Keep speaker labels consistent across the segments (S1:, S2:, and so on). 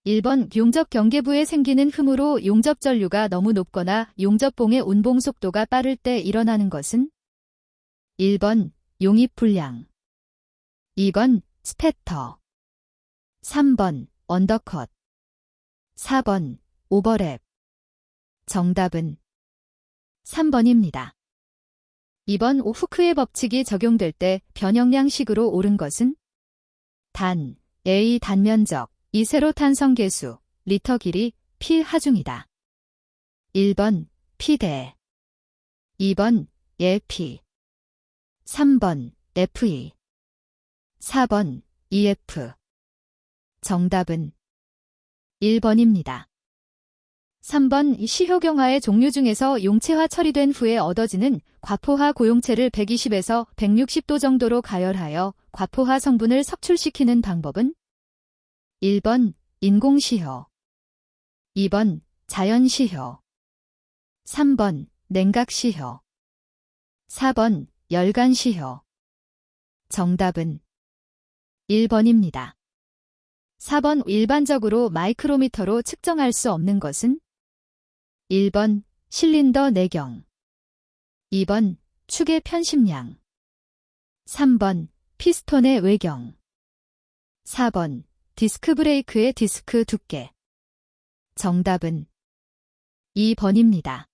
S1: 1번 용접 경계부에 생기는 흠으로 용접 전류가 너무 높거나 용접봉의 운봉 속도가 빠를 때 일어나는 것은 1번 용입 불량, 2번 스패터, 3번 언더컷, 4번 오버랩. 정답은 3번입니다. 2번 후크의 법칙이 적용될 때 변형량식으로 옳은 것은 단, A 단면적, 이 세로탄성 계수, 리터 길이, P 하중이다. 1번 P대, 2번 P, 3번 FE, 4번 EF. 정답은 1번입니다. 3번 시효경화의 종류 중에서 용체화 처리된 후에 얻어지는 과포화 고용체를 120에서 160도 정도로 가열하여 과포화 성분을 석출시키는 방법은 1번 인공시효, 2번 자연시효, 3번 냉각시효, 4번 열간시효. 정답은 1번입니다. 4번 일반적으로 마이크로미터로 측정할 수 없는 것은 1번 실린더 내경, 2번 축의 편심량, 3번 피스톤의 외경, 4번 디스크 브레이크의 디스크 두께. 정답은 2번입니다.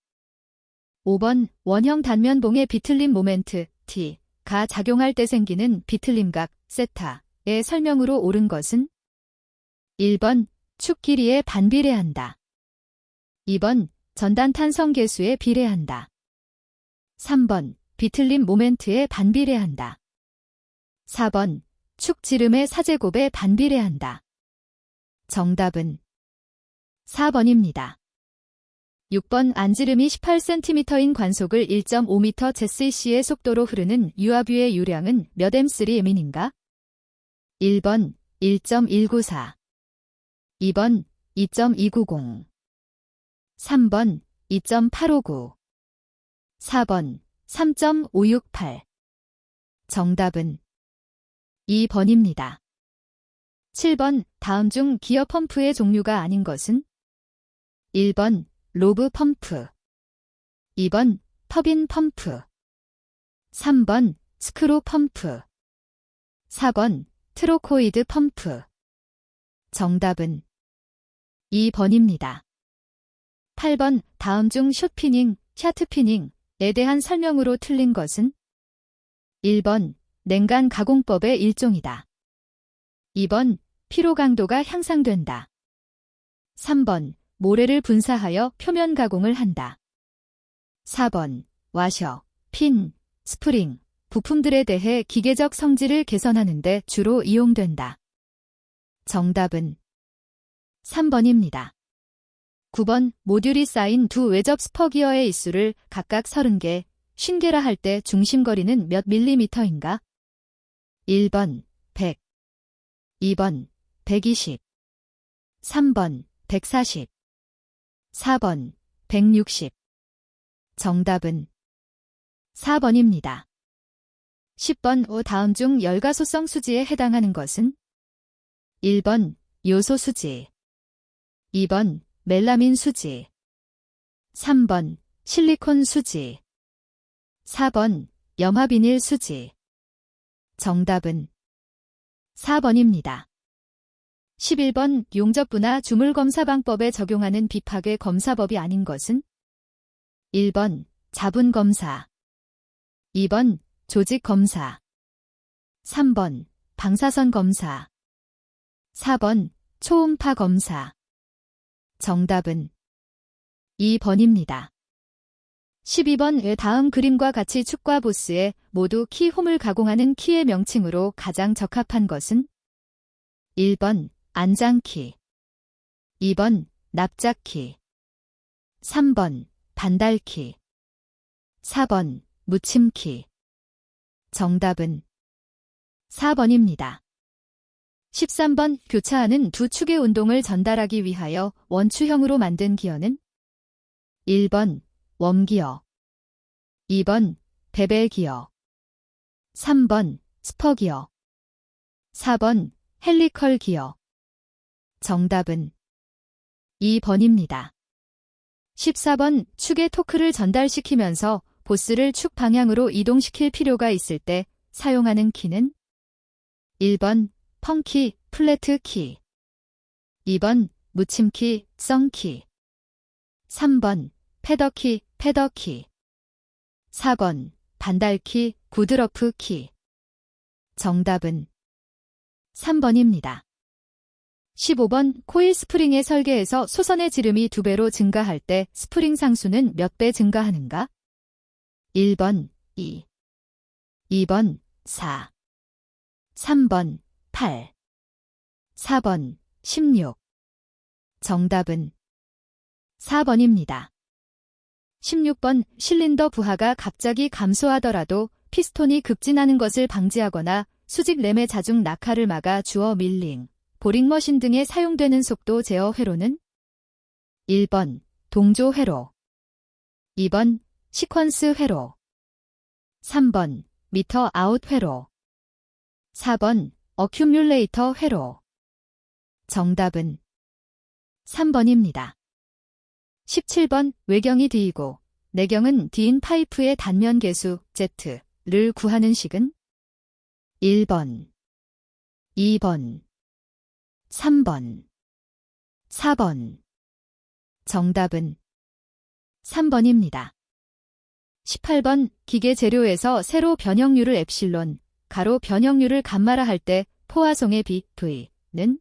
S1: 5번 원형 단면봉의 비틀림 모멘트 T가 작용할 때 생기는 비틀림각 세타의 설명으로 옳은 것은 1번 축 길이에 반비례한다, 2번 전단탄성 계수에 비례한다, 3번 비틀림 모멘트에 반비례한다, 4번 축 지름의 사제곱에 반비례한다. 정답은 4번입니다. 6번 안지름이 18cm인 관속을 1.5m/c의 속도로 흐르는 유압유의 유량은 몇 M3M인가? 1번 1.194, 2번 2.290, 3번 2.859, 4번 3.568. 정답은 2번입니다. 7번 다음 중 기어 펌프의 종류가 아닌 것은 1번 로브 펌프, 2번 터빈 펌프, 3번 스크루 펌프, 4번 트로코이드 펌프. 정답은 2번입니다. 8번 다음 중 숏피닝, 샤트피닝에 대한 설명으로 틀린 것은 1번 냉간 가공법의 일종이다, 2번 피로 강도가 향상된다, 3번 모래를 분사하여 표면 가공을 한다, 4번 와셔, 핀, 스프링, 부품들에 대해 기계적 성질을 개선하는 데 주로 이용된다. 정답은 3번입니다. 9번 모듈이 쌓인 두 외접 스퍼기어의 입수를 각각 30개, 50개라 할 때 중심거리는 몇 밀리미터인가? 1번 100, 2번 120, 3번 140, 4번 160. 정답은 4번입니다. 10번 다음 중 열가소성 수지에 해당하는 것은 1번 요소 수지, 2번 멜라민 수지, 3번 실리콘 수지, 4번 염화비닐 수지. 정답은 4번입니다. 11번 용접부나 주물검사 방법에 적용하는 비파괴 검사법이 아닌 것은 1번 자분검사, 2번 조직검사, 3번 방사선 검사, 4번 초음파 검사. 정답은 2번입니다. 12번 다음 그림과 같이 축과 보스에 모두 키홈을 가공하는 키의 명칭으로 가장 적합한 것은 1번 안장키, 2번 납작키, 3번 반달키, 4번 무침키. 정답은 4번입니다. 13번 교차하는 두 축의 운동을 전달하기 위하여 원추형으로 만든 기어는 1번 웜기어, 2번 베벨기어, 3번 스퍼기어, 4번 헬리컬 기어. 정답은 2번입니다. 14번 축에 토크를 전달시키면서 보스를 축 방향으로 이동시킬 필요가 있을 때 사용하는 키는 1번 펑키, 플래트 키 2번 무침키, 썬키 3번 패더키, 패더키 4번 반달키, 구드러프 키 정답은 3번입니다. 15번 코일 스프링의 설계에서 소선의 지름이 2배로 증가할 때 스프링 상수는 몇 배 증가하는가? 1번 2, 2번 4, 3번 8, 4번 16. 정답은 4번입니다. 16번 실린더 부하가 갑자기 감소하더라도 피스톤이 급진하는 것을 방지하거나 수직 램의 자중 낙하를 막아 주어 밀링, 보링머신 등에 사용되는 속도 제어 회로는 1번 동조 회로 2번 시퀀스 회로 3번 미터 아웃 회로 4번 어큐뮬레이터 회로 정답은 3번입니다. 17번 외경이 D이고 내경은 D인 파이프의 단면 계수 Z를 구하는 식은 1번 2번 3번 4번 정답은 3번입니다. 18번 기계 재료에서 세로 변형률을 엡실론, 가로 변형률을 감마라 할 때 포화송의 B, V는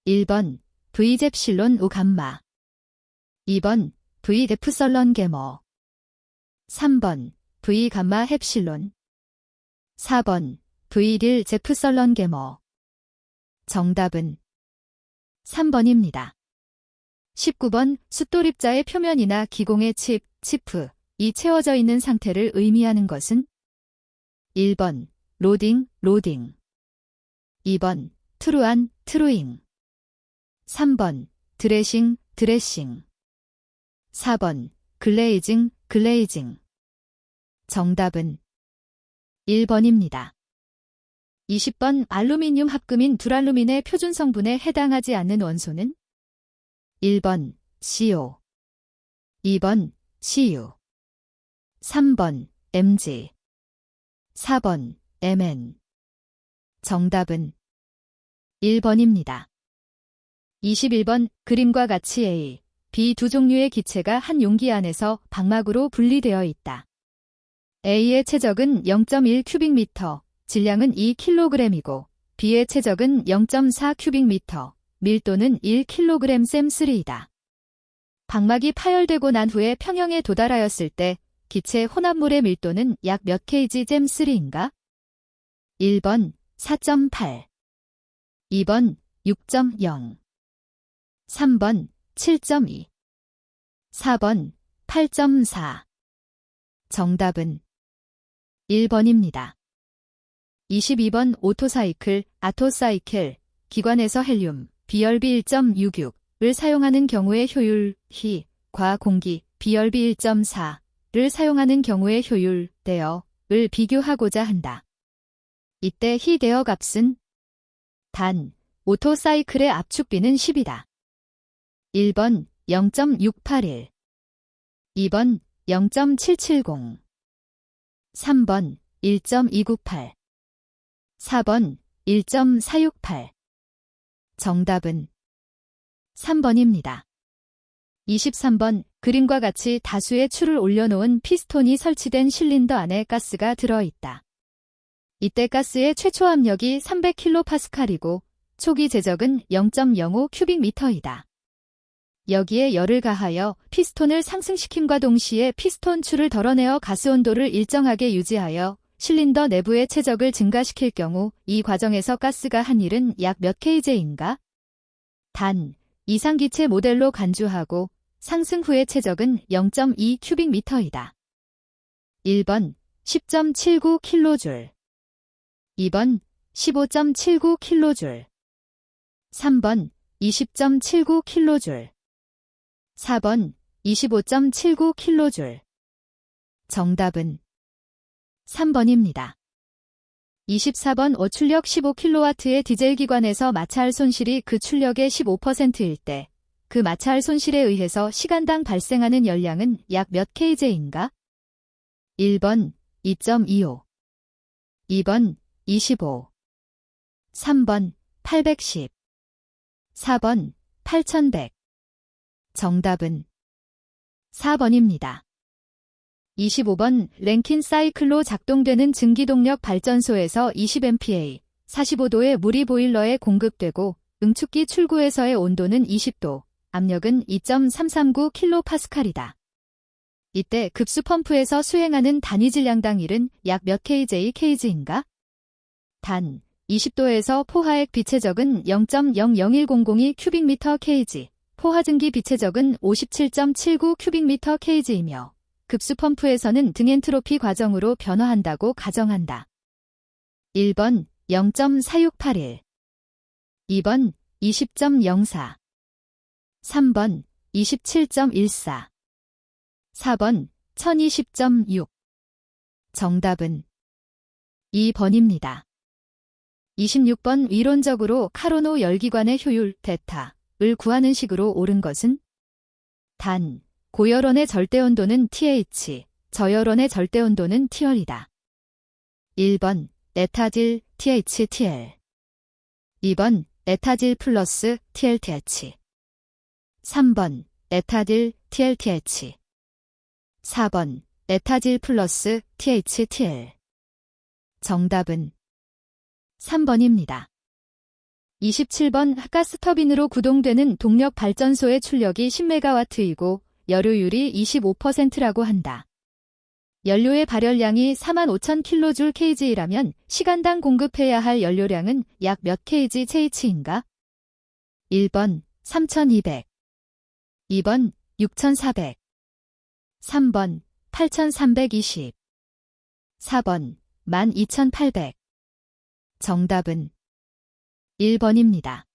S1: 1번 V 잽실론 우 감마 2번 V 데프설런 게머 3번 V 감마 헵실론 4번 V 릴 제프설런 게머 정답은 3번입니다. 19번 숫돌입자의 표면이나 기공의 칩, 치프이 채워져 있는 상태를 의미하는 것은 1번 로딩, 로딩 2번 트루안, 트루잉 3번 드레싱, 드레싱 4번 글레이징, 글레이징 정답은 1번입니다. 20번 알루미늄 합금인 두랄루민의 표준 성분에 해당하지 않는 원소는 1번 CO 2번 CU 3번 MG 4번 MN 정답은 1번입니다. 21번 그림과 같이 A, B 두 종류의 기체가 한 용기 안에서 방막으로 분리되어 있다. A의 최적은 0.1 큐빅미터, 질량은 2kg이고 B의 최적은 0.4 큐빅미터, 밀도는 1kg 셈3이다. 방막이 파열되고 난 후에 평형에 도달하였을 때 기체 혼합물의 밀도는 약 몇 kg 잼3인가? 1번 4.8 2번 6.0 3번 7.2 4번 8.4 정답은 1번입니다. 22번 오토사이클, 아토사이클, 기관에서 헬륨, 비열비 1.66을 사용하는 경우의 효율, 히, 과 공기, 비열비 1.4를 사용하는 경우의 효율, 대어를 비교하고자 한다. 이때 히 대어 값은 단, 오토사이클의 압축비는 10이다. 1번 0.681 2번 0.770 3번 1.298 4번 1.468 정답은 3번입니다. 23번 그림과 같이 다수의 추를 올려놓은 피스톤이 설치된 실린더 안에 가스가 들어있다. 이때 가스의 최초 압력이 300kPa이고 초기 제적은 0.05 큐빅미터이다. 여기에 열을 가하여 피스톤을 상승시킴과 동시에 피스톤 추를 덜어내어 가스 온도를 일정하게 유지하여 실린더 내부의 최적을 증가시킬 경우 이 과정에서 가스가 한 일은 약 몇 kg인가? 단, 이상기체 모델로 간주하고 상승 후의 최적은 0.2 큐빅미터이다. 1번 10.79 kJ 2번 15.79 kJ 3번 20.79 kJ 4번 25.79 kJ 정답은 3번입니다. 24번 어출력 15kW의 디젤 기관에서 마찰 손실이 그 출력의 15%일 때 그 마찰 손실에 의해서 시간당 발생하는 열량은 약 몇 kJ인가? 1번 2.25, 2번 25, 3번 810, 4번 8100. 정답은 4번입니다. 25번 랭킨 사이클로 작동되는 증기동력 발전소에서 20MPa, 45도의 물이 보일러에 공급되고 응축기 출구에서의 온도는 20도, 압력은 2.339kPa이다. 이때 급수 펌프에서 수행하는 단위 질량당 일은 약 몇 kJ인가? 단, 20도에서 포화액 비체적은 0.00100이 큐빅미터 kg, 포화증기 비체적은 57.79 큐빅미터 kg이며 급수 펌프에서는 등엔트로피 과정으로 변화한다고 가정한다. 1번 0.4681, 2번 20.04, 3번 27.14, 4번 1020.6. 정답은 2번입니다. 26번 이론적으로 카르노 열기관의 효율 데타를 구하는 식으로 옳은 것은? 단, 고열원의 절대온도는 TH, 저열원의 절대온도는 TL이다. 1번 에타질 THTL, 2번 에타질 플러스 TLTH, 3번 에타질 TLTH, 4번 에타질 플러스 THTL. 정답은 3번입니다. 27번 가스터빈으로 구동되는 동력발전소의 출력이 10MW이고 연료율이 25%라고 한다. 연료의 발열량이 45,000kJ/kg이라면 시간당 공급해야 할 연료량은 약 몇 kg/h인가? 1번 3,200, 2번 6,400, 3번 8,320, 4번 12,800. 정답은 1번입니다.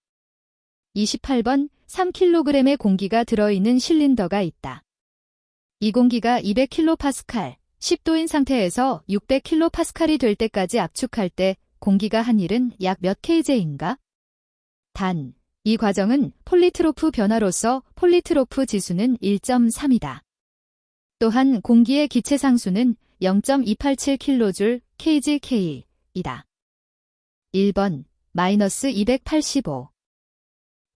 S1: 28번 3kg의 공기가 들어있는 실린더가 있다. 이 공기가 200kPa, 10도인 상태에서 600kPa이 될 때까지 압축할 때 공기가 한 일은 약 몇 kJ인가? 단, 이 과정은 폴리트로프 변화로서 폴리트로프 지수는 1.3이다. 또한 공기의 기체 상수는 0.287kJ/kgK이다. 1번 마이너스 285,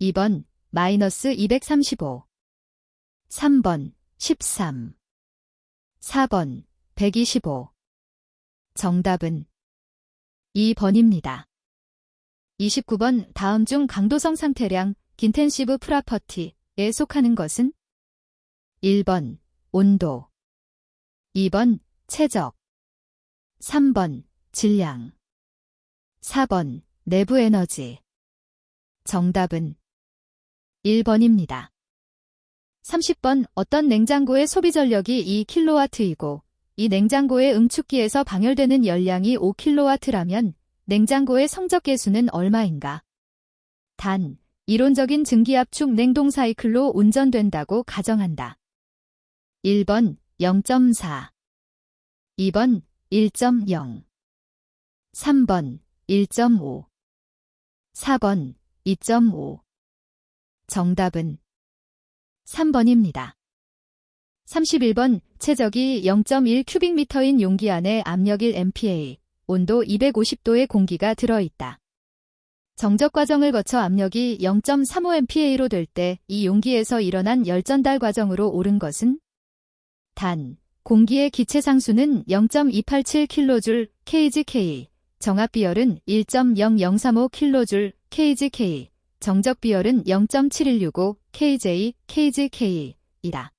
S1: 2번 마이너스 235, 3번 13, 4번 125. 정답은 2번입니다. 29번 다음 중 강도성 상태량 인텐시브 프라퍼티에 속하는 것은? 1번 온도, 2번 최적, 3번 질량, 4번 내부 에너지. 정답은 1번입니다. 30번 어떤 냉장고의 소비 전력이 2kW이고 이 냉장고의 응축기에서 방열되는 열량이 5kW라면 냉장고의 성적 계수는 얼마인가? 단, 이론적인 증기압축 냉동 사이클로 운전된다고 가정한다. 1번 0.4, 2번 1.0, 3번 1.5, 4번 2.5. 정답은 3번입니다. 31번 최적이 0.1 큐빅미터인 용기 안에 압력 1MPa, 온도 250도의 공기가 들어있다. 정적 과정을 거쳐 압력이 0.35MPa로 될 때 이 용기에서 일어난 열전달 과정으로 옳은 것은? 단, 공기의 기체 상수는 0.287kJ/kgK, 정압 비열은 1.0035kJ/kgK, 정적 비열은 0.7165kJ/kgK이다.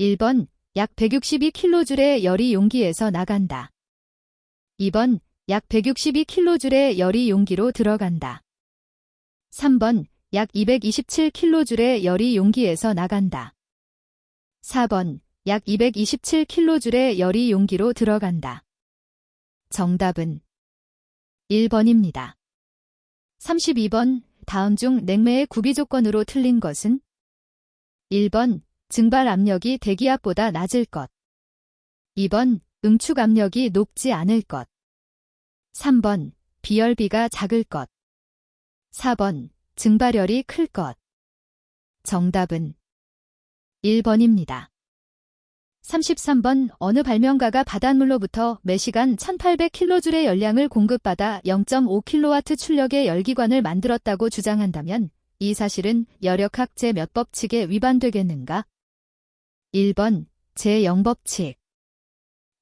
S1: 1번 약 162kJ의 열이 용기에서 나간다. 2번 약 162kJ의 열이 용기로 들어간다. 3번 약 227kJ의 열이 용기에서 나간다. 4번 약 227kJ의 열이 용기로 들어간다. 정답은 1번입니다. 32번 다음 중 냉매의 구비 조건으로 틀린 것은? 1번 증발 압력이 대기압보다 낮을 것, 2번 응축 압력이 높지 않을 것, 3번 비열비가 작을 것, 4번 증발열이 클 것. 정답은 1번입니다. 33번 어느 발명가가 바닷물로부터 매시간 1800kJ의 열량을 공급받아 0.5kW 출력의 열기관을 만들었다고 주장한다면 이 사실은 열역학 제 몇 법칙에 위반되겠는가? 1번 제0법칙,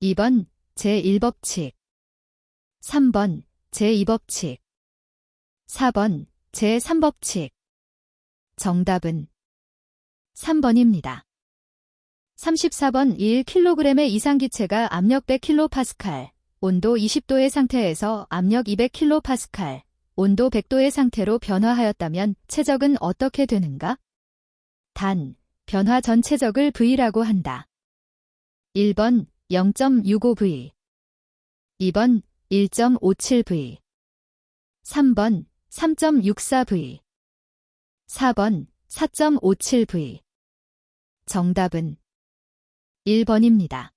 S1: 2번 제1법칙, 3번 제2법칙, 4번 제3법칙. 정답은 3번입니다. 34번 1kg의 이상기체가 압력 100kPa, 온도 20도의 상태에서 압력 200kPa, 온도 100도의 상태로 변화하였다면 최적은 어떻게 되는가? 단, 변화 전 최적을 V라고 한다. 1번 0.65V, 2번 1.57V, 3번 3.64V, 4번 4.57V. 정답은 1번입니다.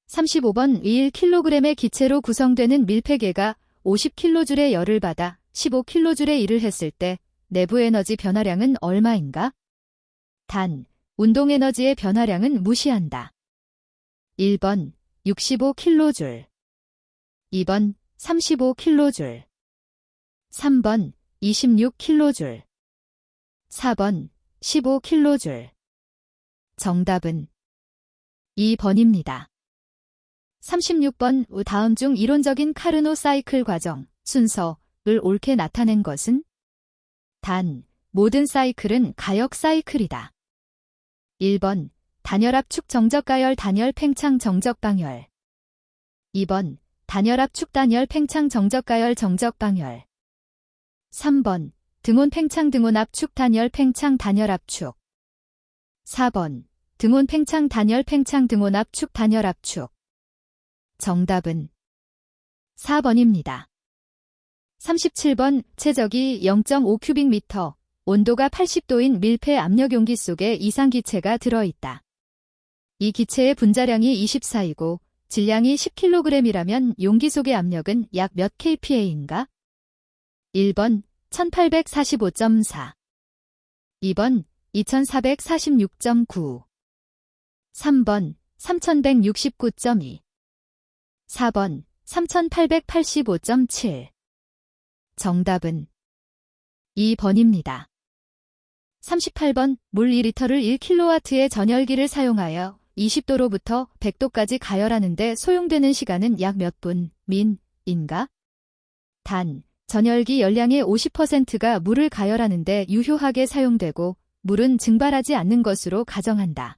S1: 35번 1kg의 기체로 구성되는 밀폐계가 50kJ의 열을 받아 15kJ의 일을 했을 때 내부 에너지 변화량은 얼마인가? 단, 운동 에너지의 변화량은 무시한다. 1번 65kJ, 2번 35kJ, 3번 26kJ, 4번 15kJ. 정답은 2번입니다. 36번 다음 중 이론적인 카르노 사이클 과정, 순서를 옳게 나타낸 것은? 단, 모든 사이클은 가역 사이클이다. 1번 단열압축 정적가열 단열 팽창 정적방열, 2번 단열압축 단열 팽창 정적가열 정적방열, 3번 등온 팽창 등온 압축 단열 팽창 단열 압축, 4번 등온 팽창 단열 팽창 등온 압축 단열 압축. 정답은 4번입니다. 37번 최적이 0.5큐빅미터, 온도가 80도인 밀폐 압력 용기 속에 이상기체가 들어있다. 이 기체의 분자량이 24이고 질량이 10kg이라면 용기 속의 압력은 약 몇 kPa인가? 1번 1845.4, 2번 2446.9, 3번 3169.2, 4번 3885.7. 정답은 2번입니다. 38번 물 2리터를 1kW의 전열기를 사용하여 20도로부터 100도까지 가열하는데 소요되는 시간은 약 몇 분인가? 단, 전열기 열량의 50%가 물을 가열하는데 유효하게 사용되고 물은 증발하지 않는 것으로 가정한다.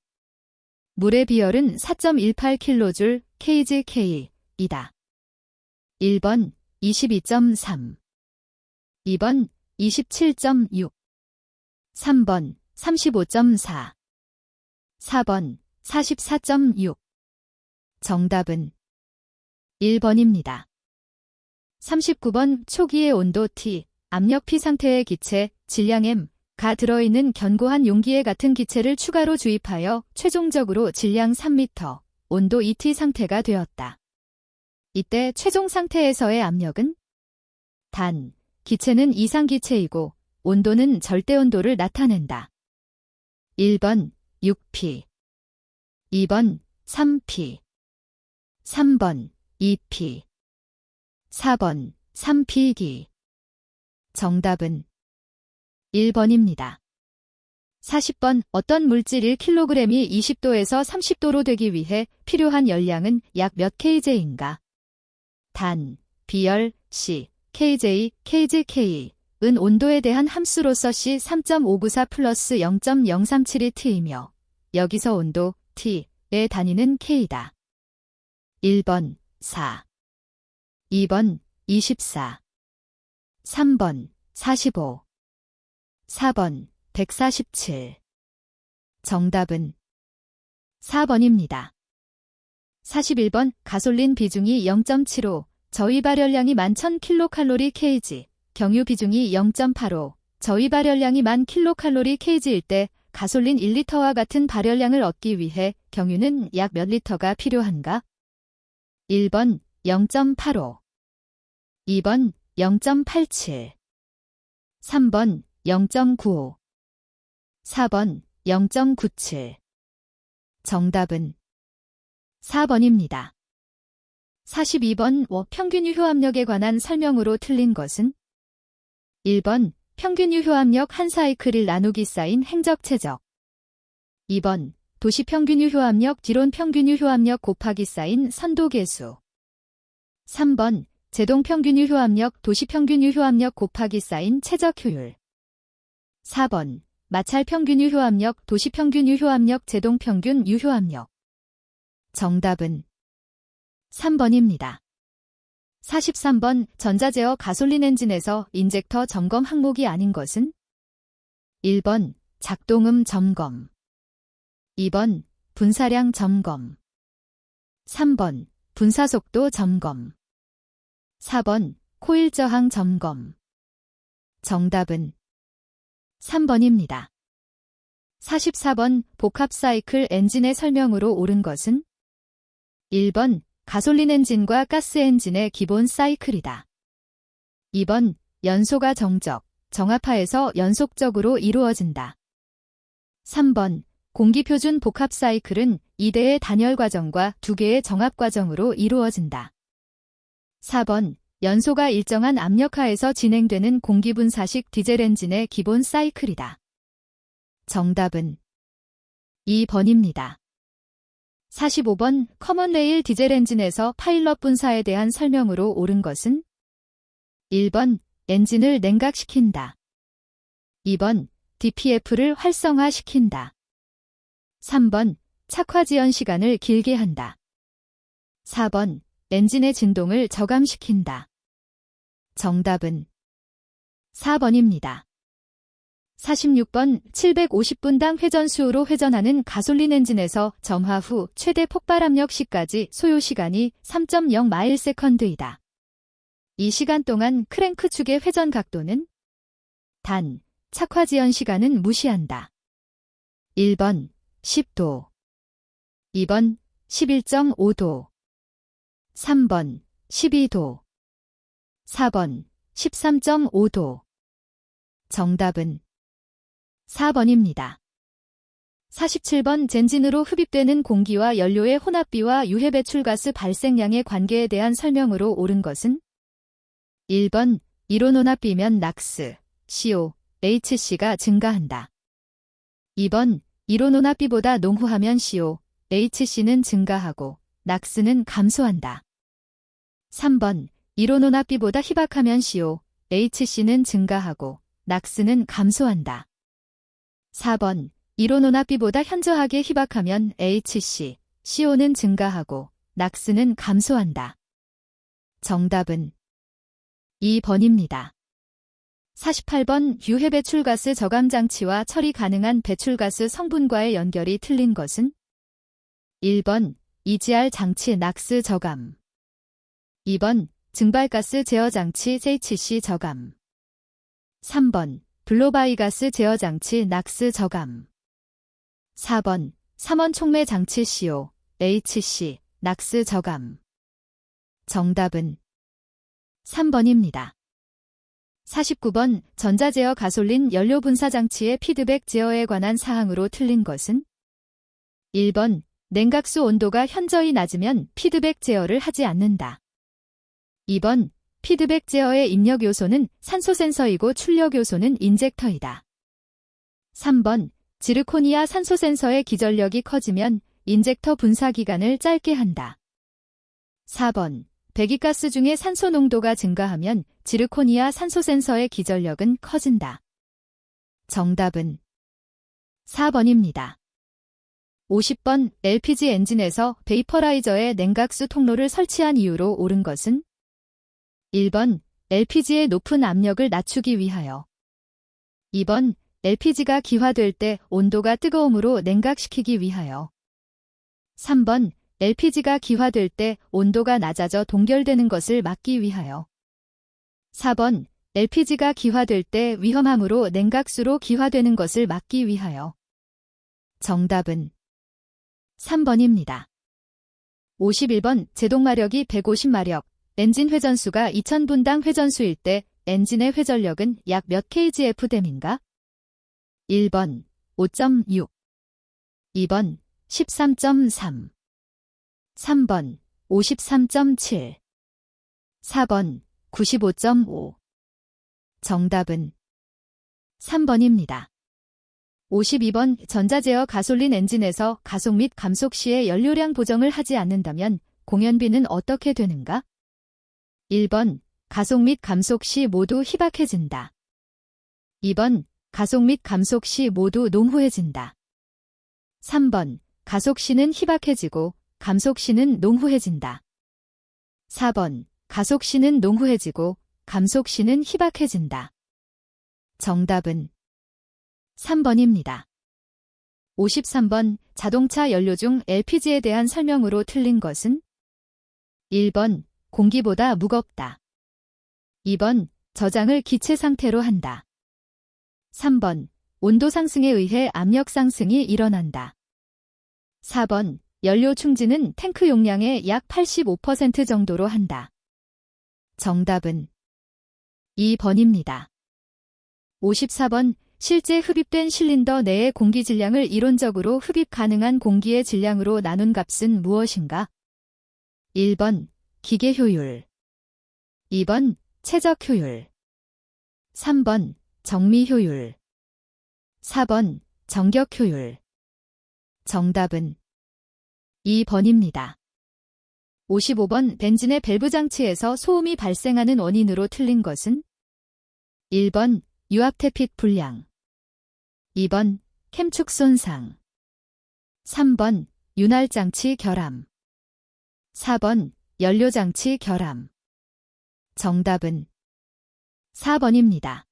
S1: 물의 비열은 4.18kJ kgK 이다. 1번 22.3, 2번 27.6, 3번 35.4, 4번 44.6. 정답은 1번입니다. 39번 초기의 온도 T, 압력 P 상태의 기체, 질량 M가 들어있는 견고한 용기에 같은 기체를 추가로 주입하여 최종적으로 질량 3m, 온도 2T 상태가 되었다. 이때 최종 상태에서의 압력은? 단, 기체는 이상기체이고 온도는 절대온도를 나타낸다. 1번 6P, 2번 3P, 3번 2P, 4번 3P기. 정답은 1번입니다. 40번 어떤 물질 1kg이 20도에서 30도로 되기 위해 필요한 열량은 약 몇 kJ인가? 단, 비열, C, kJ, kgK은 온도에 대한 함수로서 C 3.594 플러스 0.0372T이며 여기서 온도 T의 단위는 K다. 1번 4, 2번 24, 3번 45, 4번 147. 정답은 4번입니다. 41번 가솔린 비중이 0.75, 저위 발열량이 11,000kcal kg, 경유 비중이 0.85, 저위 발열량이 10,000kcal kg일 때 가솔린 1리터와 같은 발열량을 얻기 위해 경유는 약 몇 리터가 필요한가? 1번 0.85, 2번 0.87, 3번 0.95, 4번 0.97. 정답은 4번입니다. 42번 평균 유효압력에 관한 설명으로 틀린 것은 1번 평균 유효압력 한 사이클을 나누기 쌓인 행적 최적. 2번 도시 평균 유효압력 디론 평균 유효압력 곱하기 쌓인 선도 계수. 3번 제동 평균 유효압력 도시 평균 유효압력 곱하기 쌓인 최적 효율. 4번 마찰 평균 유효압력 도시 평균 유효압력 제동 평균 유효압력. 정답은 3번입니다. 43번 전자제어 가솔린 엔진에서 인젝터 점검 항목이 아닌 것은 1번 작동음 점검. 2번 분사량 점검. 3번 분사속도 점검. 4번 코일 저항 점검. 정답은 3번입니다. 44번 복합 사이클 엔진의 설명으로 옳은 것은 1번 가솔린 엔진과 가스 엔진의 기본 사이클이다. 2번 연소가 정적, 정압하에서 연속적으로 이루어진다. 3번 공기표준 복합 사이클은 2대의 단열 과정과 2개의 정압 과정으로 이루어진다. 4번 연소가 일정한 압력하에서 진행되는 공기분사식 디젤 엔진의 기본 사이클이다. 정답은 2번입니다. 45번 커먼 레일 디젤 엔진에서 파일럿 분사에 대한 설명으로 옳은 것은 1번 엔진을 냉각시킨다. 2번 DPF를 활성화시킨다. 3번 착화 지연 시간을 길게 한다. 4번 엔진의 진동을 저감시킨다. 정답은 4번입니다. 46번 750분당 회전수로 회전하는 가솔린 엔진에서 점화 후 최대 폭발압력 시까지 소요시간이 3.0마일세컨드이다. 이 시간 동안 크랭크 축의 회전 각도는 단, 착화 지연 시간은 무시한다. 1번 10도, 2번 11.5도, 3번 12도, 4번 13.5도. 정답은 4번입니다. 47번 젠진으로 흡입되는 공기와 연료의 혼합비와 유해 배출가스 발생량의 관계에 대한 설명으로 옳은 것은 1번 이론 혼합비면 낙스, CO, HC가 증가한다. 2번 이론 혼합비보다 농후하면 CO, HC는 증가하고 낙스는 감소한다. 3번 이론 혼합비보다 희박하면 CO, HC는 증가하고 낙스는 감소한다. 4번 이론 혼합비보다 현저하게 희박하면 HC, CO는 증가하고 낙스는 감소한다. 정답은 2번입니다. 48번 유해 배출가스 저감 장치와 처리 가능한 배출가스 성분과의 연결이 틀린 것은 1번 EGR 장치 낙스 저감, 2번 증발가스 제어 장치 JHC 저감, 3번 블로바이가스 제어 장치 낙스 저감, 4번 삼원 촉매 장치 CO, HC 낙스 저감. 정답은 3번입니다. 49번 전자제어 가솔린 연료 분사 장치의 피드백 제어에 관한 사항으로 틀린 것은 1번 냉각수 온도가 현저히 낮으면 피드백 제어를 하지 않는다. 2번 피드백 제어의 입력 요소는 산소 센서이고 출력 요소는 인젝터이다. 3번 지르코니아 산소 센서의 기전력이 커지면 인젝터 분사 기간을 짧게 한다. 4번 배기가스 중에 산소 농도가 증가하면 지르코니아 산소 센서의 기전력은 커진다. 정답은 4번입니다. 50번 LPG 엔진에서 베이퍼라이저에 냉각수 통로를 설치한 이유로 옳은 것은 1번 LPG의 높은 압력을 낮추기 위하여, 2번 LPG가 기화될 때 온도가 뜨거움으로 냉각시키기 위하여, 3번 LPG가 기화될 때 온도가 낮아져 동결되는 것을 막기 위하여, 4번 LPG가 기화될 때 위험함으로 냉각수로 기화되는 것을 막기 위하여. 정답은 3번입니다. 51번 제동마력이 150마력, 엔진 회전수가 2000분당 회전수일 때 엔진의 회전력은 약 몇 kgfdm인가? 1번 5.6, 2번 13.3, 3번 53.7, 4번 95.5. 정답은 3번입니다. 52번 전자제어 가솔린 엔진에서 가속 및 감속 시에 연료량 보정을 하지 않는다면 공연비는 어떻게 되는가? 1번 가속 및 감속 시 모두 희박해진다. 2번 가속 및 감속 시 모두 농후해진다. 3번 가속 시는 희박해지고 감속 시는 농후해진다. 4번 가속 시는 농후해지고 감속 시는 희박해진다. 정답은 3번입니다. 53번 자동차 연료 중 LPG에 대한 설명으로 틀린 것은? 1번 공기보다 무겁다. 2번 저장을 기체 상태로 한다. 3번 온도 상승에 의해 압력 상승이 일어난다. 4번 연료 충진은 탱크 용량의 약 85% 정도로 한다. 정답은 2번입니다. 54번 실제 흡입된 실린더 내의 공기 질량을 이론적으로 흡입 가능한 공기의 질량으로 나눈 값은 무엇인가? 1번 기계 효율, 2번 최적 효율, 3번 정미 효율, 4번 정격 효율. 정답은 2번입니다. 55번 벤진의 밸브 장치에서 소음이 발생하는 원인으로 틀린 것은? 1번 유압태핏 불량, 2번 캠축 손상, 3번 윤활장치 결함, 4번 연료장치 결함. 정답은 4번입니다.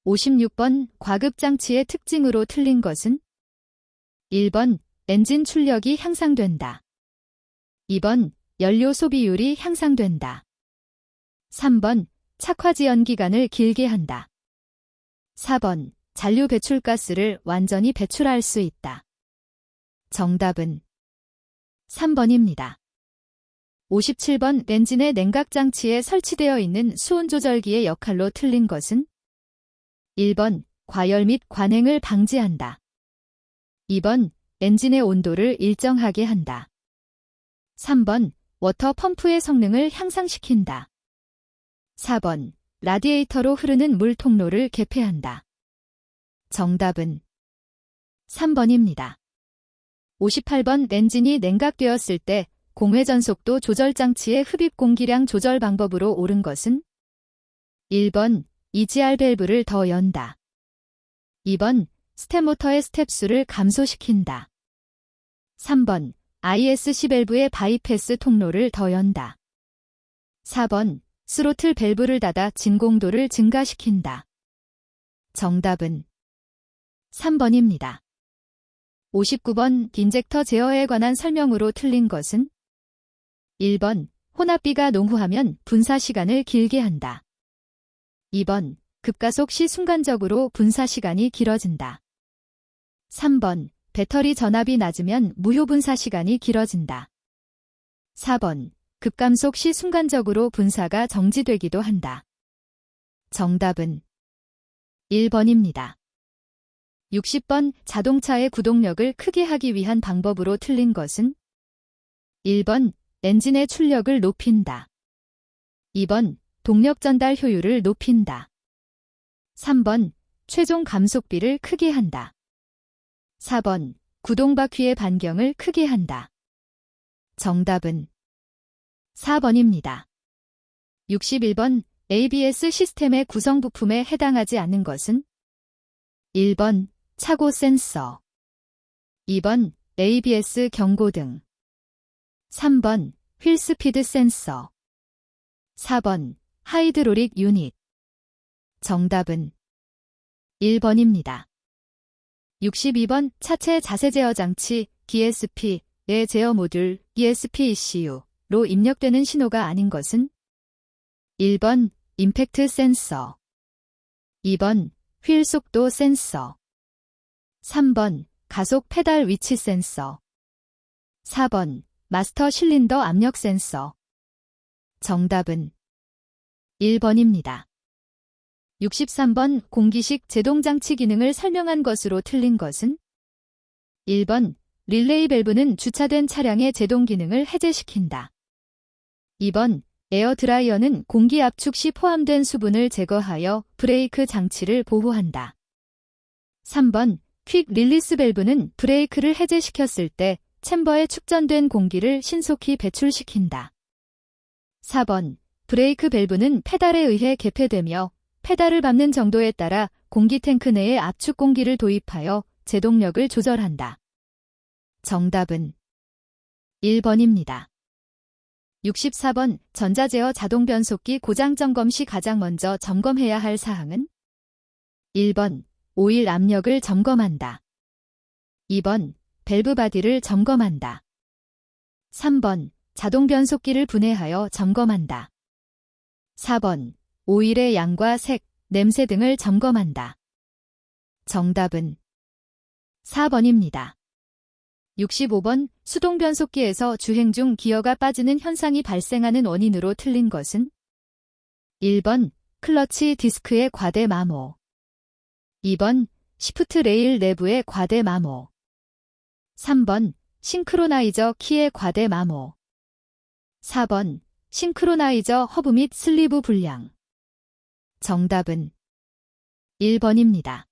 S1: 56번 과급장치의 특징으로 틀린 것은? 1번 엔진 출력이 향상된다. 2번 연료 소비율이 향상된다. 3번 착화지연 기간을 길게 한다. 4번 잔류 배출가스를 완전히 배출할 수 있다. 정답은 3번입니다. 57번 엔진의 냉각장치에 설치되어 있는 수온 조절기의 역할로 틀린 것은? 1번 과열 및 관행을 방지한다. 2번 엔진의 온도를 일정하게 한다. 3번 워터 펌프의 성능을 향상시킨다. 4번 라디에이터로 흐르는 물 통로를 개폐한다. 정답은 3번입니다. 58번 엔진이 냉각되었을 때 공회전속도 조절장치의 흡입 공기량 조절 방법으로 옳은 것은? 1번 EGR 밸브를 더 연다. 2번 스텝모터의 스텝수를 감소시킨다. 3번 ISC 밸브의 바이패스 통로를 더 연다. 4번 스로틀 밸브를 닫아 진공도를 증가시킨다. 정답은 3번입니다. 59번 인젝터 제어에 관한 설명으로 틀린 것은? 1번 혼합비가 농후하면 분사 시간을 길게 한다. 2번 급가속 시 순간적으로 분사 시간이 길어진다. 3번 배터리 전압이 낮으면 무효 분사 시간이 길어진다. 4번 급감속 시 순간적으로 분사가 정지되기도 한다. 정답은 1번입니다. 60번 자동차의 구동력을 크게 하기 위한 방법으로 틀린 것은? 1번 엔진의 출력을 높인다. 2번 동력 전달 효율을 높인다. 3번 최종 감속비를 크게 한다. 4번 구동 바퀴의 반경을 크게 한다. 정답은 4번입니다. 61번 ABS 시스템의 구성 부품에 해당하지 않는 것은? 1번 차고 센서, 2번 ABS 경고등, 3번 휠스피드 센서, 4번 하이드로릭 유닛. 정답은 1번입니다. 62번 차체 자세 제어 장치 DSP의 제어 모듈 ESP ECU로 입력되는 신호가 아닌 것은? 1번 임팩트 센서, 2번 휠 속도 센서, 3번 가속 페달 위치 센서, 4번 마스터 실린더 압력 센서. 정답은 1번입니다. 63번 공기식 제동장치 기능을 설명한 것으로 틀린 것은? 1번 릴레이 밸브는 주차된 차량의 제동 기능을 해제시킨다. 2번 에어 드라이어는 공기 압축 시 포함된 수분을 제거하여 브레이크 장치를 보호한다. 3번 퀵 릴리스 밸브는 브레이크를 해제시켰을 때 챔버에 축전된 공기를 신속히 배출시킨다. 4번 브레이크 밸브는 페달에 의해 개폐되며 페달을 밟는 정도에 따라 공기 탱크 내에 압축 공기를 도입하여 제동력을 조절한다. 정답은 1번입니다. 64번 전자제어 자동 변속기 고장 점검 시 가장 먼저 점검해야 할 사항은? 1번 오일 압력을 점검한다. 2번 밸브 바디를 점검한다. 3번 자동 변속기를 분해하여 점검한다. 4번 오일의 양과 색, 냄새 등을 점검한다. 정답은 4번입니다. 65번 수동 변속기에서 주행 중 기어가 빠지는 현상이 발생하는 원인으로 틀린 것은? 1번 클러치 디스크의 과대 마모. 2번 시프트 레일 내부의 과대 마모. 3번 싱크로나이저 키의 과대 마모. 4번 싱크로나이저 허브 및 슬리브 불량. 정답은 1번입니다.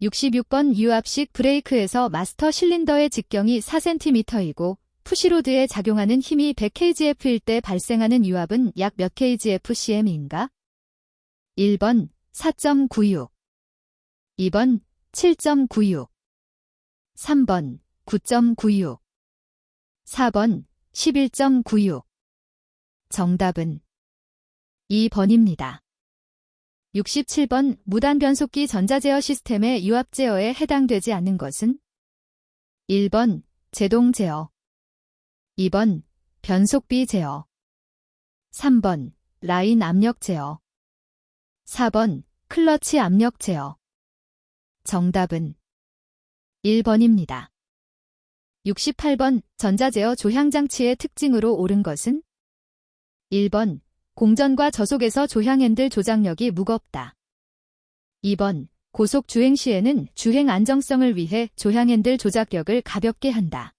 S1: 66번 유압식 브레이크에서 마스터 실린더의 직경이 4cm이고 푸시로드에 작용하는 힘이 100kgf일 때 발생하는 유압은 약 몇 kgf/cm인가? 1번 4.96, 2번 7.96, 3번 9.96, 4번 11.96. 정답은 2번입니다. 67번 무단 변속기 전자제어 시스템의 유압 제어에 해당되지 않는 것은? 1번 제동 제어, 2번 변속비 제어, 3번 라인 압력 제어, 4번 클러치 압력 제어. 정답은 1번입니다. 68번 전자제어 조향장치의 특징으로 옳은 것은? 1번 공전과 저속에서 조향 핸들 조작력이 무겁다. 2번 고속 주행 시에는 주행 안정성을 위해 조향 핸들 조작력을 가볍게 한다.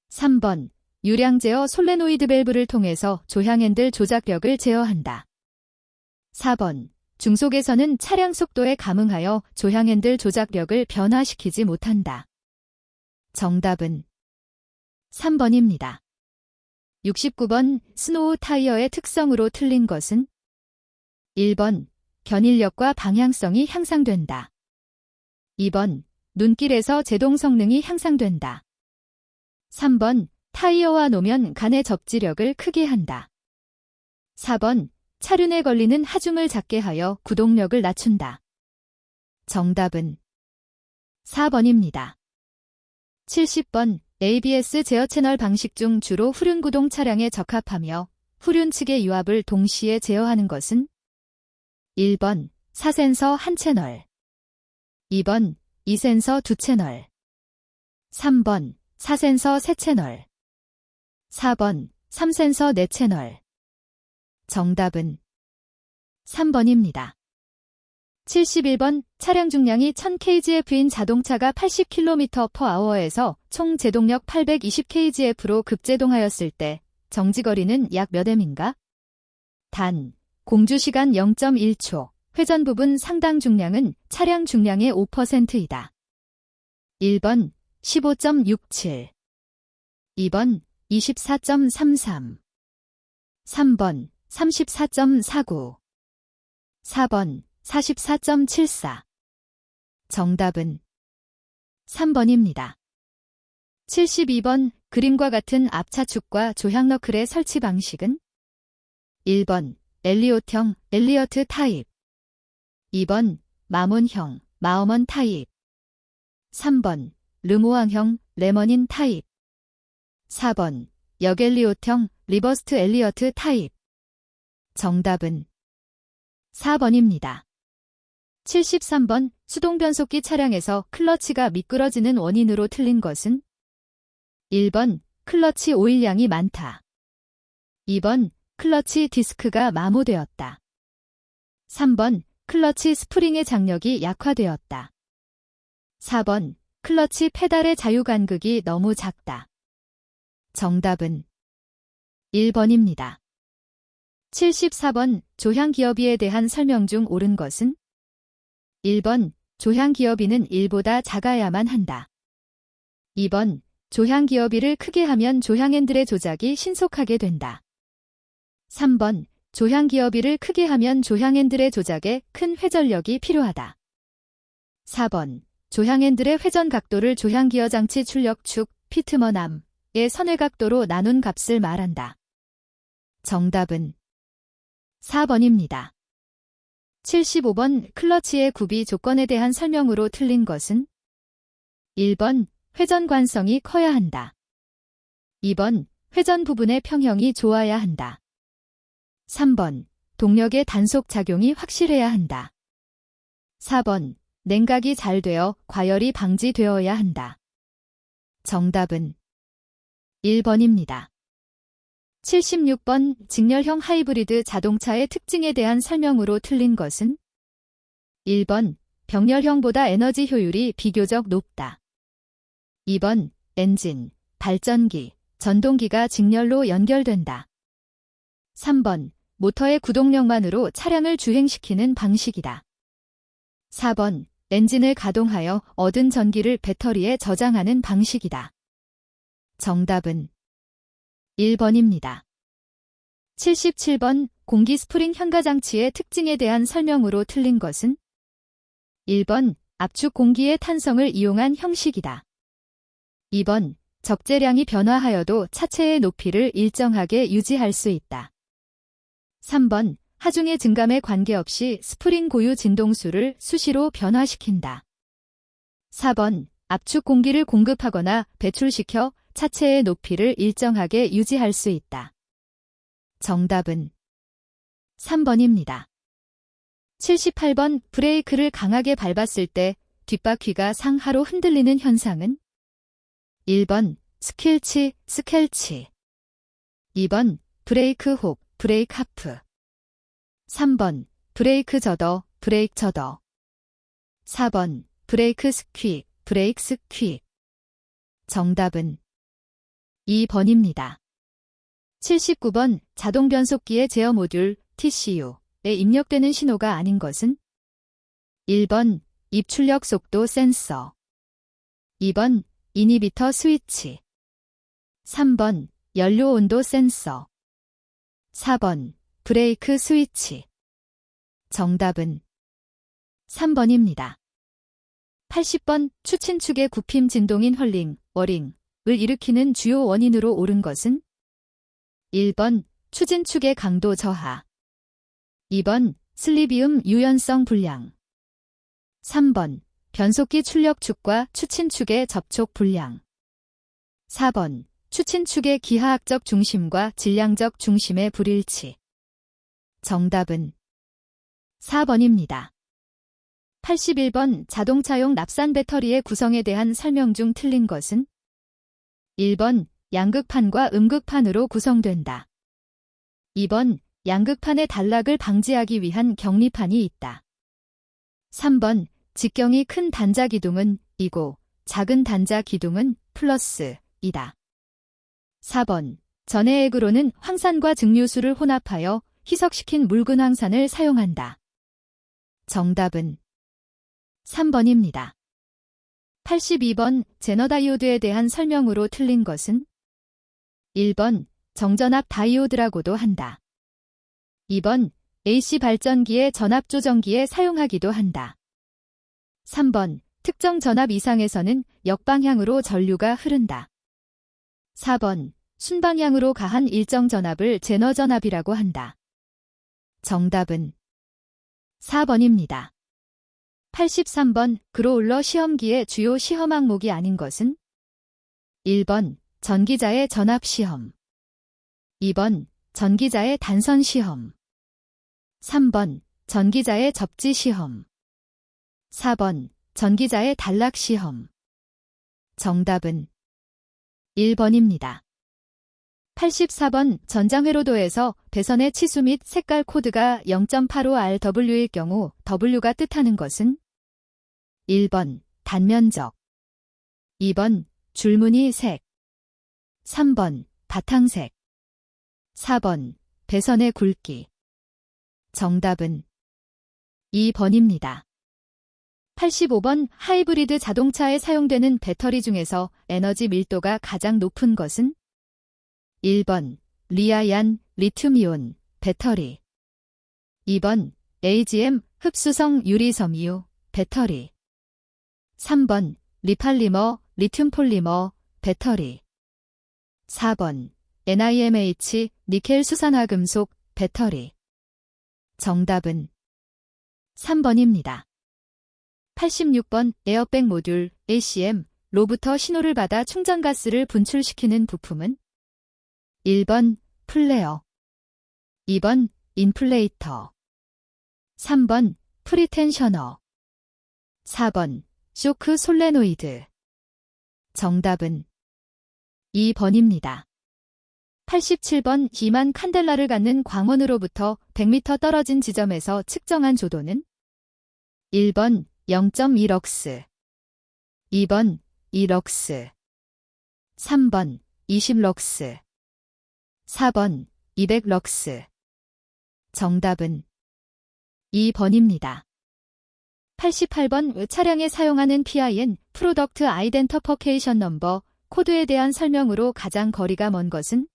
S1: 3번 유량 제어 솔레노이드 밸브를 통해서 조향 핸들 조작력을 제어한다. 4번 중속에서는 차량 속도에 감응하여 조향 핸들 조작력을 변화시키지 못한다. 정답은 3번입니다. 69번 스노우 타이어의 특성으로 틀린 것은? 1번 견인력과 방향성이 향상된다. 2번 눈길에서 제동 성능이 향상된다. 3번 타이어와 노면 간의 접지력을 크게 한다. 4번 차륜에 걸리는 하중을 작게 하여 구동력을 낮춘다. 정답은 4번입니다. 70번 ABS 제어 채널 방식 중 주로 후륜 구동 차량에 적합하며 후륜 측의 유압을 동시에 제어하는 것은? 1번 4센서 1채널, 2번 2센서 2채널, 3번 4센서 3채널, 4번 3센서 4채널. 정답은 3번입니다. 71번 차량 중량이 1000kgf인 자동차가 80km/h에서 총 제동력 820kgf로 급제동하였을 때 정지거리는 약 몇 m인가? 단, 공주시간 0.1초, 회전 부분 상당 중량은 차량 중량의 5%이다. 1번 15.67, 2번 24.33, 3번 34.49, 4번 44.74. 정답은 3번입니다. 72번 그림과 같은 앞차축과 조향 너클의 설치 방식은? 1번 엘리엇형 엘리어트 타입, 2번 마몬형 마어먼 타입, 3번 르모앙형 레머닌 타입, 4번 역엘리엇형 리버스트 엘리어트 타입. 정답은 4번입니다. 73번 수동 변속기 차량에서 클러치가 미끄러지는 원인으로 틀린 것은? 1번 클러치 오일량이 많다. 2번 클러치 디스크가 마모되었다. 3번, 클러치 스프링의 장력이 약화되었다. 4번, 클러치 페달의 자유간극이 너무 작다. 정답은 1번입니다. 74번, 조향기어비에 대한 설명 중 옳은 것은? 1번, 조향기어비는 1보다 작아야만 한다. 2번, 조향기어비를 크게 하면 조향핸들의 조작이 신속하게 된다. 3번, 조향기어비를 크게 하면 조향핸들의 조작에 큰 회전력이 필요하다. 4번, 조향핸들의 회전 각도를 조향기어 장치 출력축, 피트먼암의 선의 각도로 나눈 값을 말한다. 정답은 4번입니다. 75번, 클러치의 구비 조건에 대한 설명으로 틀린 것은? 1번, 회전 관성이 커야 한다. 2번, 회전 부분의 평형이 좋아야 한다. 3번, 동력의 단속 작용이 확실해야 한다. 4번, 냉각이 잘 되어 과열이 방지되어야 한다. 정답은 1번입니다. 76번, 직렬형 하이브리드 자동차의 특징에 대한 설명으로 틀린 것은? 1번, 병렬형보다 에너지 효율이 비교적 높다. 2번, 엔진, 발전기, 전동기가 직렬로 연결된다. 3번, 모터의 구동력만으로 차량을 주행시키는 방식이다. 4번, 엔진을 가동하여 얻은 전기를 배터리에 저장하는 방식이다. 정답은 1번입니다. 77번, 공기 스프링 현가장치의 특징에 대한 설명으로 틀린 것은? 1번, 압축 공기의 탄성을 이용한 형식이다. 2번, 적재량이 변화하여도 차체의 높이를 일정하게 유지할 수 있다. 3번, 하중의 증감에 관계없이 스프링 고유 진동수를 수시로 변화시킨다. 4번, 압축 공기를 공급하거나 배출시켜 차체의 높이를 일정하게 유지할 수 있다. 정답은 3번입니다. 78번, 브레이크를 강하게 밟았을 때 뒷바퀴가 상하로 흔들리는 현상은? 1번, 스킬치, 스켈치. 2번, 브레이크 홉, 브레이크 하프. 3번, 브레이크 저더, 브레이크 저더. 4번, 브레이크 스퀴, 브레이크 스퀴. 정답은 2번입니다. 79번, 자동 변속기의 제어 모듈, TCU에 입력되는 신호가 아닌 것은? 1번, 입출력 속도 센서. 2번, 이니비터 스위치. 3번, 연료 온도 센서. 4번, 브레이크 스위치. 정답은 3번입니다. 80번, 추친축의 굽힘 진동인 헐링, 워링을 일으키는 주요 원인으로 옳은 것은? 1번, 추진축의 강도 저하. 2번, 슬리비움 유연성 불량. 3번, 변속기 출력축과 추친축의 접촉 불량. 4번, 추친축의 기하학적 중심과 질량적 중심의 불일치. 정답은 4번입니다. 81번, 자동차용 납산 배터리의 구성에 대한 설명 중 틀린 것은? 1번, 양극판과 음극판으로 구성된다. 2번, 양극판의 단락을 방지하기 위한 격리판이 있다. 3번, 직경이 큰 단자 기둥은 이고 작은 단자 기둥은 플러스이다. 4번, 전해액으로는 황산과 증류수를 혼합하여 희석시킨 묽은 황산을 사용한다. 정답은 3번입니다. 82번, 제너 다이오드에 대한 설명으로 틀린 것은? 1번, 정전압 다이오드라고도 한다. 2번, AC 발전기의 전압 조정기에 사용하기도 한다. 3번, 특정 전압 이상에서는 역방향으로 전류가 흐른다. 4번, 순방향으로 가한 일정 전압을 제너 전압이라고 한다. 정답은 4번입니다. 83번, 그로울러 시험기의 주요 시험 항목이 아닌 것은? 1번, 전기자의 전압 시험. 2번, 전기자의 단선 시험. 3번, 전기자의 접지 시험. 4번, 전기자의 단락 시험. 정답은 1번입니다. 84번 전장회로도에서 배선의 치수 및 색깔 코드가 0.85RW일 경우 W가 뜻하는 것은 1번 단면적, 2번 줄무늬 색, 3번 바탕색, 4번 배선의 굵기. 정답은 2번입니다. 85번 하이브리드 자동차에 사용되는 배터리 중에서 에너지 밀도가 가장 높은 것은 1번 리아얀 리튬이온 배터리, 2번 AGM 흡수성 유리섬유 배터리, 3번 리팔리머 리튬폴리머 배터리, 4번 NIMH 니켈 수산화금속 배터리. 정답은 3번입니다. 86번 에어백 모듈 ACM로부터 신호를 받아 충전가스를 분출시키는 부품은 1번 플레어, 2번 인플레이터, 3번 프리텐셔너, 4번 쇼크 솔레노이드. 정답은 2번입니다. 87번 기만 칸델라를 갖는 광원으로부터 100m 떨어진 지점에서 측정한 조도는 1번 0.1럭스, 2번 2럭스, 3번 20럭스, 4번 200럭스. 정답은 2번입니다. 88번 차량에 사용하는 PIN 프로덕트 아이덴터퍼케이션 넘버 코드에 대한 설명으로 가장 거리가 먼 것은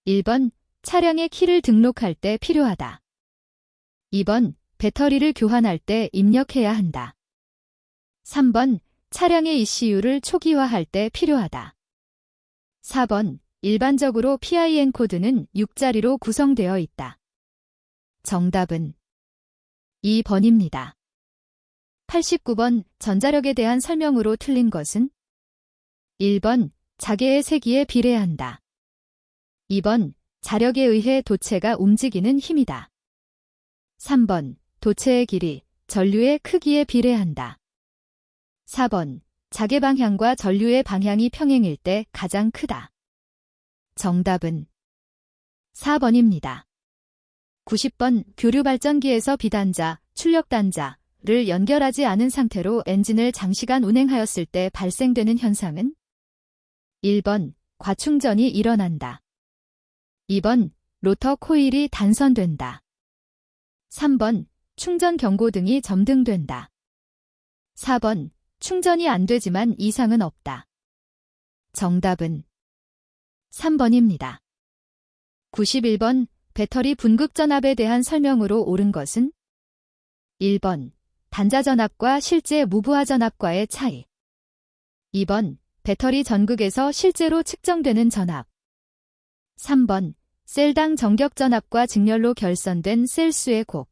S1: 1번 차량의 키를 등록할 때 필요하다. 2번 배터리를 교환할 때 입력해야 한다. 3번 차량의 ECU를 초기화할 때 필요하다. 4번 일반적으로 PIN 코드는 6자리로 구성되어 있다. 정답은 2번입니다. 89번 전자력에 대한 설명으로 틀린 것은 1번 자개의 세기에 비례한다. 2번 자력에 의해 도체가 움직이는 힘이다. 3번 도체의 길이 전류의 크기에 비례한다. 4번 자개 방향과 전류의 방향이 평행일 때 가장 크다. 정답은 4번입니다. 90번 교류 발전기에서 비단자, 출력단자를 연결하지 않은 상태로 엔진을 장시간 운행하였을 때 발생되는 현상은 1번 과충전이 일어난다. 2번 로터 코일이 단선된다. 3번 충전 경고등이 점등된다. 4번 충전이 안 되지만 이상은 없다. 정답은 3번입니다. 91번 배터리 분극전압에 대한 설명으로 옳은 것은 1번 단자전압과 실제 무부하전압과의 차이, 2번 배터리 전극에서 실제로 측정되는 전압, 3번 셀당 정격전압과 직렬로 결선된 셀수의 곱,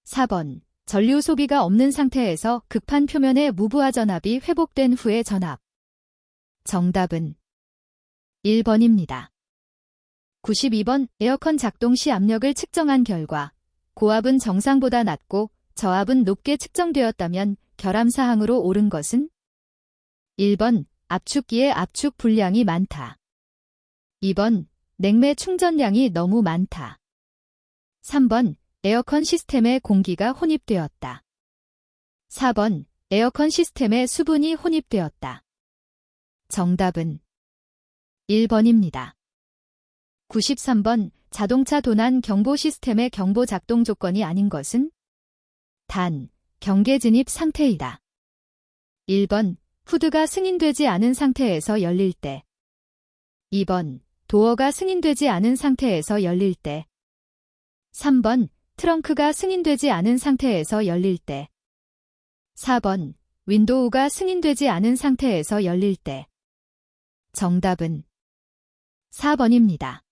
S1: 4번 전류 소비가 없는 상태에서 극판 표면의 무부하전압이 회복된 후의 전압. 정답은 1번입니다. 92번 에어컨 작동 시 압력을 측정한 결과 고압은 정상보다 낮고 저압은 높게 측정되었다면 결함사항으로 옳은 것은 1번 압축기의 압축 분량이 많다. 2번 냉매 충전량이 너무 많다. 3번 에어컨 시스템에 공기가 혼입되었다. 4번 에어컨 시스템에 수분이 혼입되었다. 정답은 1번입니다. 93번 자동차 도난 경보 시스템의 경보 작동 조건이 아닌 것은 단, 경계 진입 상태이다. 1번 후드가 승인되지 않은 상태에서 열릴 때, 2번 도어가 승인되지 않은 상태에서 열릴 때, 3번 트렁크가 승인되지 않은 상태에서 열릴 때, 4번 윈도우가 승인되지 않은 상태에서 열릴 때. 정답은 4번입니다.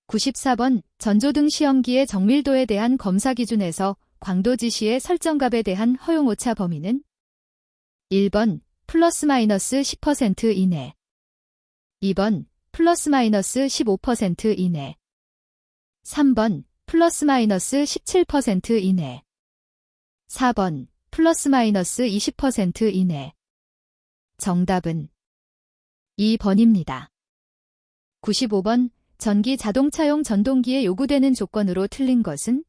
S1: 94번 전조등 시험기의 정밀도에 대한 검사 기준에서 광도 지시의 설정값에 대한 허용 오차 범위는 1번 플러스 마이너스 10% 이내, 2번 플러스 마이너스 15% 이내, 3번 플러스 마이너스 17% 이내, 4번 플러스 마이너스 20% 이내. 정답은 2번입니다. 95번 전기 자동차용 전동기에 요구되는 조건으로 틀린 것은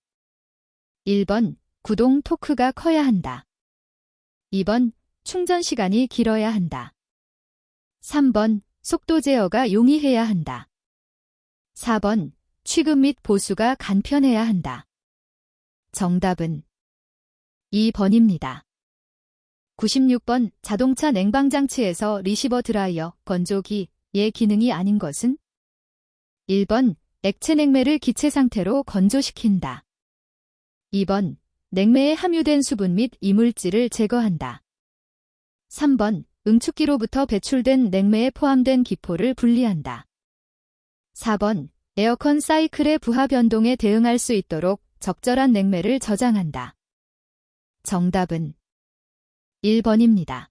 S1: 1번 구동 토크가 커야 한다. 2번 충전 시간이 길어야 한다. 3번 속도 제어가 용이해야 한다. 4번 취급 및 보수가 간편해야 한다. 정답은 2번입니다. 96번 자동차 냉방장치에서 리시버 드라이어, 건조기의 기능이 아닌 것은 1번 액체 냉매를 기체 상태로 건조시킨다. 2번 냉매에 함유된 수분 및 이물질을 제거한다. 3번 응축기로부터 배출된 냉매에 포함된 기포를 분리한다. 4번 에어컨 사이클의 부하 변동에 대응할 수 있도록 적절한 냉매를 저장한다. 정답은 1번입니다.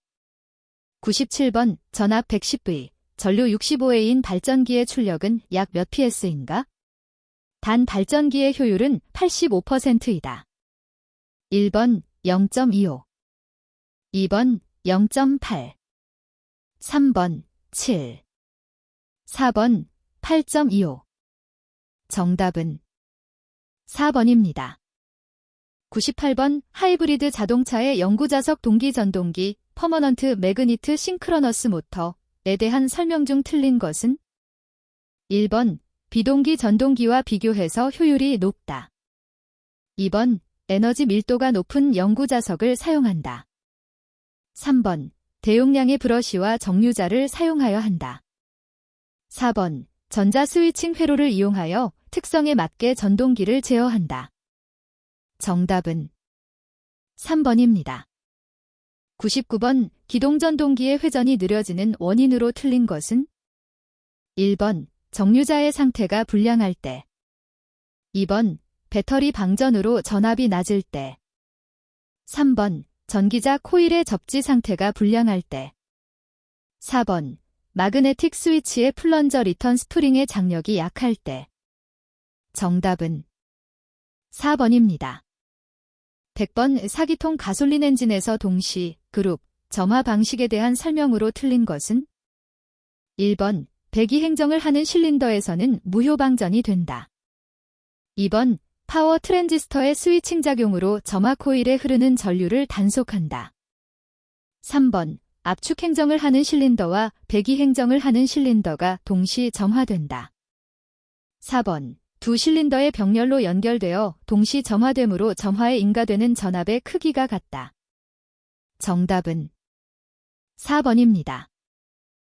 S1: 97번 전압 110V, 전류 65A인 발전기의 출력은 약 몇 PS인가? 단 발전기의 효율은 85%이다. 1번 0.25, 2번 0.8, 3번 7, 4번 8.25. 정답은 4번입니다. 98번 하이브리드 자동차의 영구자석 동기 전동기 퍼머넌트 매그니트 싱크러너스 모터에 대한 설명 중 틀린 것은 1번 비동기 전동기와 비교해서 효율이 높다. 2번 에너지 밀도가 높은 영구자석을 사용한다. 3번 대용량의 브러쉬와 정류자를 사용하여 한다. 4번 전자 스위칭 회로를 이용하여 특성에 맞게 전동기를 제어한다. 정답은 3번입니다. 99번 기동전동기의 회전이 느려지는 원인으로 틀린 것은 1번 정류자의 상태가 불량할 때, 2번 배터리 방전으로 전압이 낮을 때, 3번 전기자 코일의 접지 상태가 불량할 때, 4번 마그네틱 스위치의 플런저 리턴 스프링의 장력이 약할 때. 정답은 4번입니다. 100번 사기통 가솔린 엔진에서 동시, 그룹, 점화 방식에 대한 설명으로 틀린 것은 1번 배기 행정을 하는 실린더에서는 무효 방전이 된다. 2번 파워 트랜지스터의 스위칭 작용으로 점화 코일에 흐르는 전류를 단속한다. 3번 압축 행정을 하는 실린더와 배기 행정을 하는 실린더가 동시 점화된다. 4번 두 실린더의 병렬로 연결되어 동시 점화됨으로 점화에 인가되는 전압의 크기가 같다. 정답은 4번입니다.